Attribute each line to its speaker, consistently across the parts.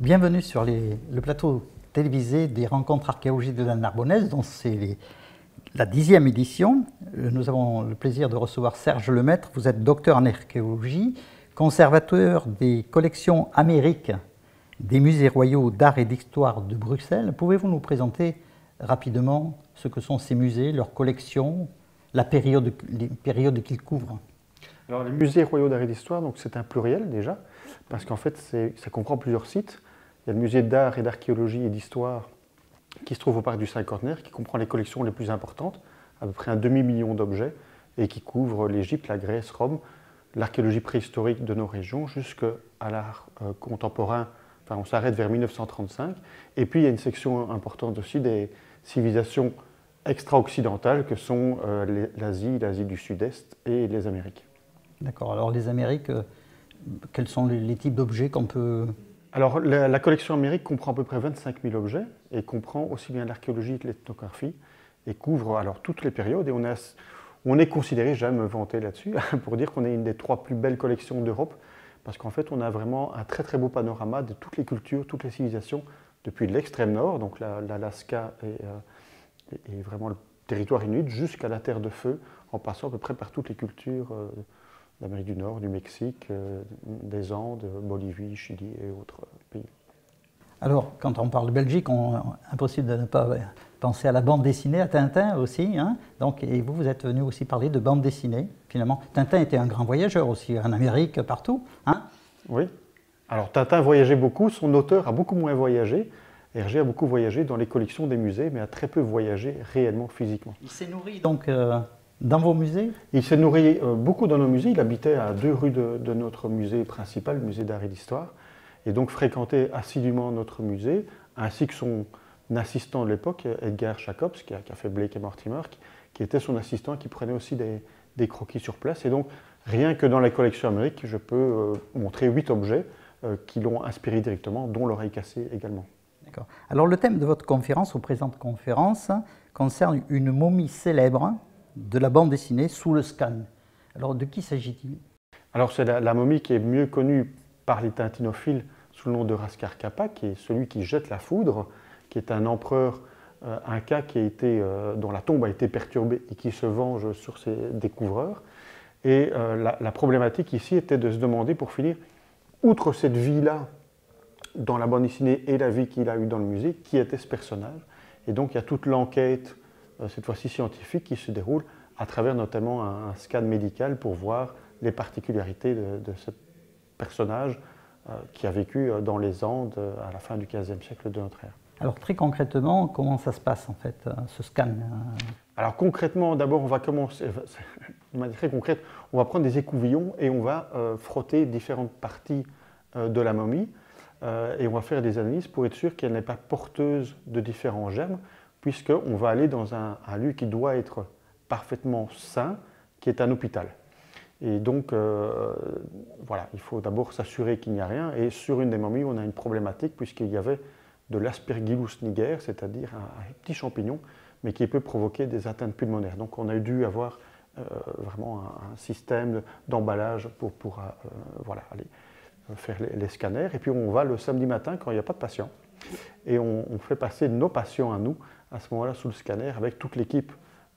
Speaker 1: Bienvenue sur le plateau télévisé des rencontres archéologiques de la Narbonnaise, dont c'est la 10e édition. Nous avons le plaisir de recevoir Serge Lemaître. Vous êtes docteur en archéologie, conservateur des collections Amérique des musées royaux d'art et d'histoire de Bruxelles. Pouvez-vous nous présenter rapidement ce que sont ces musées, leurs collections, les périodes qu'ils couvrent?
Speaker 2: Alors, les musées royaux d'art et d'histoire, c'est un pluriel déjà, parce qu'en fait, ça comprend plusieurs sites. Il y a le musée d'art et d'archéologie et d'histoire qui se trouve au parc du Cinquantenaire, qui comprend les collections les plus importantes, à peu près un demi-million d'objets, et qui couvre l'Égypte, la Grèce, Rome, l'archéologie préhistorique de nos régions, jusqu'à l'art contemporain. Enfin, on s'arrête vers 1935. Et puis, il y a une section importante aussi des civilisations extra-occidentales que sont l'Asie du Sud-Est et les Amériques.
Speaker 1: D'accord. Alors, les Amériques, quels sont les types d'objets qu'on peut...
Speaker 2: Alors, la collection Amérique comprend à peu près 25 000 objets et comprend aussi bien l'archéologie que l'ethnographie et couvre alors toutes les périodes. Et on est considéré, j'aime me vanter là-dessus, pour dire qu'on est une des 3 plus belles collections d'Europe, parce qu'en fait, on a vraiment un très très beau panorama de toutes les cultures, toutes les civilisations, depuis l'extrême nord, donc l'Alaska et vraiment le territoire inuit, jusqu'à la Terre de Feu, en passant à peu près par toutes les cultures d'Amérique du Nord, du Mexique, des Andes, Bolivie, Chili et autres pays.
Speaker 1: Alors, quand on parle de Belgique, impossible de ne pas penser à la bande dessinée, à Tintin aussi. Hein. Donc, et vous êtes venu aussi parler de bande dessinée, finalement. Tintin était un grand voyageur aussi, en Amérique, partout. Hein.
Speaker 2: Oui. Alors, Tintin voyageait beaucoup, son auteur a beaucoup moins voyagé. Hergé a beaucoup voyagé dans les collections des musées, mais a très peu voyagé réellement, physiquement.
Speaker 1: Il s'est nourri donc dans vos musées?
Speaker 2: Il s'est nourri beaucoup dans nos musées. Il habitait à 2 rues de notre musée principal, le musée d'art et d'histoire, et donc fréquentait assidûment notre musée, ainsi que son assistant de l'époque, Edgar Jacobs, qui a fait Blake et Mortimer, qui était son assistant, qui prenait aussi des croquis sur place. Et donc, rien que dans la collection Amérique, je peux montrer 8 objets qui l'ont inspiré directement, dont l'oreille cassée également.
Speaker 1: D'accord. Alors, le thème de votre conférence, ou présente conférence, concerne une momie célèbre de la bande dessinée sous le scan. Alors, de qui s'agit-il?
Speaker 2: Alors, c'est la momie qui est mieux connue par les tintinophiles sous le nom de Raskar Capa, qui est celui qui jette la foudre, qui est un empereur inca dont la tombe a été perturbée et qui se venge sur ses découvreurs. Et la problématique ici était de se demander, pour finir, outre cette vie-là dans la bande dessinée et la vie qu'il a eue dans le musée, qui était ce personnage. Et donc il y a toute l'enquête, cette fois-ci scientifique, qui se déroule à travers notamment un scan médical pour voir les particularités de ce personnage qui a vécu dans les Andes à la fin du XVe siècle de notre ère.
Speaker 1: Alors très concrètement, comment ça se passe en fait, ce scan?
Speaker 2: Alors concrètement, d'abord on va commencer, de manière très concrète, on va prendre des écouvillons et on va frotter différentes parties de la momie et on va faire des analyses pour être sûr qu'elle n'est pas porteuse de différents germes, puisqu'on va aller dans un lieu qui doit être parfaitement sain, qui est un hôpital. Et donc, voilà, il faut d'abord s'assurer qu'il n'y a rien. Et sur une des momies, on a une problématique puisqu'il y avait de l'Aspergillus niger, c'est-à-dire un petit champignon, mais qui peut provoquer des atteintes pulmonaires. Donc, on a dû avoir vraiment un système d'emballage pour voilà, aller faire les scanners. Et puis, on va le samedi matin quand il n'y a pas de patients. Et on fait passer nos patients à nous, à ce moment-là, sous le scanner, avec toute l'équipe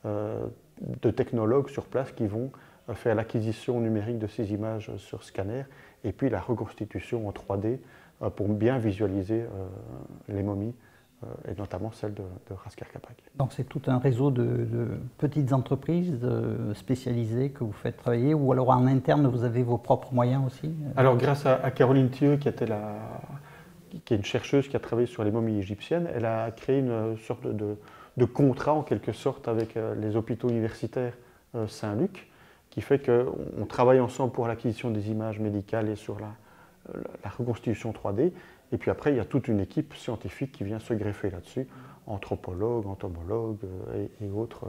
Speaker 2: de technologues sur place qui vont faire l'acquisition numérique de ces images sur scanner et puis la reconstitution en 3D pour bien visualiser les momies et notamment celle de Raskar Capa.
Speaker 1: Donc c'est tout un réseau de petites entreprises spécialisées que vous faites travailler, ou alors en interne vous avez vos propres moyens aussi?
Speaker 2: Alors grâce à Caroline Thieux qui est une chercheuse qui a travaillé sur les momies égyptiennes, elle a créé une sorte de contrat en quelque sorte avec les hôpitaux universitaires Saint-Luc, qui fait qu'on travaille ensemble pour l'acquisition des images médicales et sur la reconstitution 3D. Et puis après, il y a toute une équipe scientifique qui vient se greffer là-dessus, anthropologues, entomologues et autres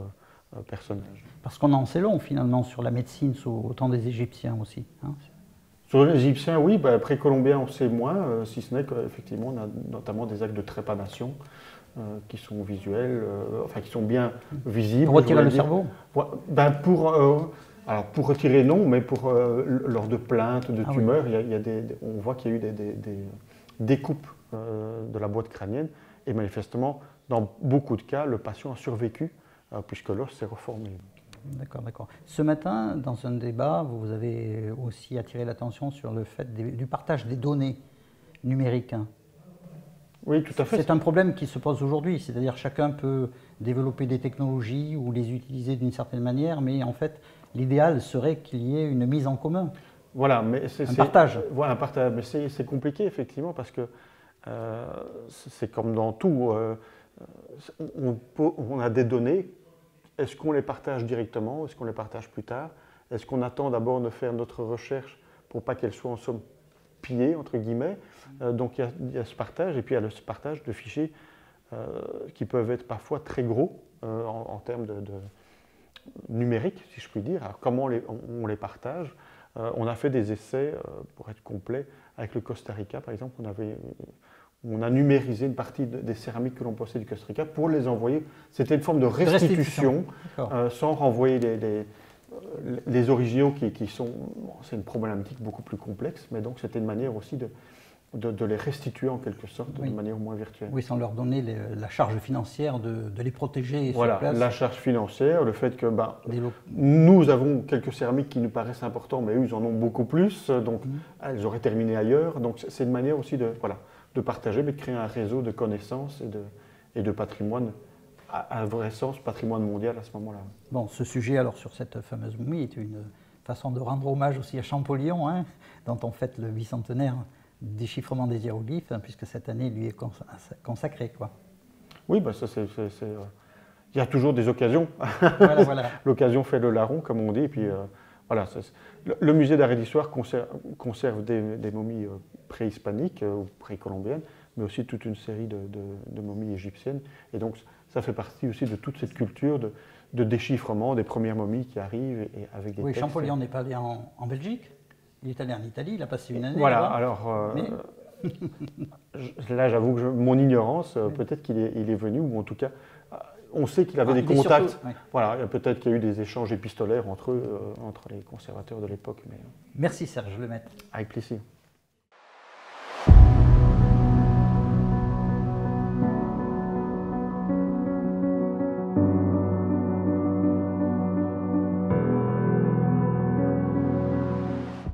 Speaker 2: personnages.
Speaker 1: Parce qu'on en sait long finalement sur la médecine au temps des Égyptiens aussi. Hein.
Speaker 2: Sur les Égyptiens, oui, précolombiens on sait moins, si ce n'est qu'effectivement on a notamment des actes de trépanation qui sont visuels, enfin qui sont bien visibles.
Speaker 1: Pour retirer le cerveau?
Speaker 2: Alors pour retirer non, mais lors de plaintes, de tumeurs,
Speaker 1: oui.
Speaker 2: on voit qu'il y a eu des découpes de la boîte crânienne. Et manifestement, dans beaucoup de cas, le patient a survécu puisque l'os s'est reformé.
Speaker 1: D'accord, d'accord. Ce matin, dans un débat, vous avez aussi attiré l'attention sur le fait du partage des données numériques.
Speaker 2: Oui, tout à fait.
Speaker 1: C'est un problème qui se pose aujourd'hui, c'est-à-dire chacun peut développer des technologies ou les utiliser d'une certaine manière, mais en fait, l'idéal serait qu'il y ait une mise en commun.
Speaker 2: Voilà, mais
Speaker 1: un partage.
Speaker 2: Voilà, un partage. Mais c'est compliqué, effectivement, parce que c'est comme dans tout. On a des données. Est-ce qu'on les partage directement? Est-ce qu'on les partage plus tard? Est-ce qu'on attend d'abord de faire notre recherche pour pas qu'elle soit en somme pillée, entre guillemets? Donc il y a ce partage, et puis il y a ce partage de fichiers qui peuvent être parfois très gros en termes de numérique, si je puis dire. Alors comment on les partage? On a fait des essais, pour être complet, avec le Costa Rica, par exemple. On a numérisé une partie des céramiques que l'on possède du Costa Rica pour les envoyer. C'était une forme de restitution, sans renvoyer les originaux qui sont... Bon, c'est une problématique beaucoup plus complexe, mais donc c'était une manière aussi de les restituer en quelque sorte, de manière moins virtuelle.
Speaker 1: Oui, sans leur donner la charge financière de les protéger
Speaker 2: voilà,
Speaker 1: sur place.
Speaker 2: La charge financière, le fait que nous avons quelques céramiques qui nous paraissent importants, mais eux, ils en ont beaucoup plus, donc elles auraient terminé ailleurs. Donc c'est une manière aussi de partager, mais de créer un réseau de connaissances et de patrimoine, à un vrai sens, patrimoine mondial à ce moment-là.
Speaker 1: Bon, ce sujet, alors, sur cette fameuse momie, est une façon de rendre hommage aussi à Champollion, hein, dont on fête le bicentenaire du déchiffrement des hiéroglyphes, hein, puisque cette année lui est consacrée, quoi.
Speaker 2: Oui, bah ça, il y a toujours des occasions.
Speaker 1: Voilà.
Speaker 2: L'occasion fait le larron, comme on dit, et puis voilà. Le musée d'art et d'histoire conserve des momies préhispaniques ou précolombiennes, mais aussi toute une série de momies égyptiennes. Et donc, ça fait partie aussi de toute cette culture de déchiffrement des premières momies qui arrivent et avec des textes.
Speaker 1: Champollion n'est pas allé en Belgique, il est allé en Italie, il a passé une année.
Speaker 2: Voilà, alors là, j'avoue que mon ignorance, peut-être qu'il est venu, ou en tout cas, on sait qu'il avait des contacts.
Speaker 1: Surtout,
Speaker 2: voilà, peut-être qu'il y a eu des échanges épistolaires entre eux, entre les conservateurs de l'époque.
Speaker 1: Merci Serge Lemaitre.
Speaker 2: Avec plaisir.